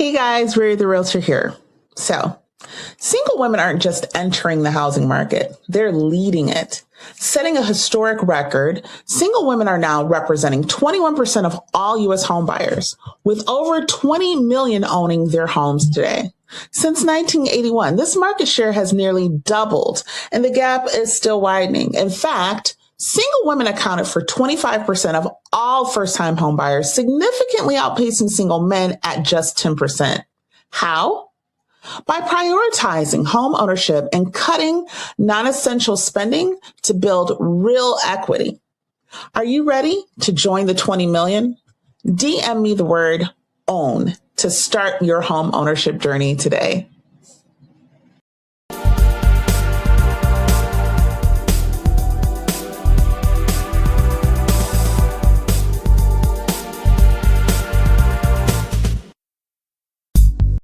Hey guys, Riri the Realtor here. So, single women aren't just entering the housing market, they're leading it. Setting a historic record, single women are now representing 21% of all U.S. home buyers, with over 20 million owning their homes today. Since 1981, this market share has nearly doubled, and the gap is still widening. In fact, single women accounted for 25% of all first-time home buyers, significantly outpacing single men at just 10%. How? By prioritizing home ownership and cutting non-essential spending to build real equity. Are you ready to join the 20 million? DM me the word OWN to start your home ownership journey today.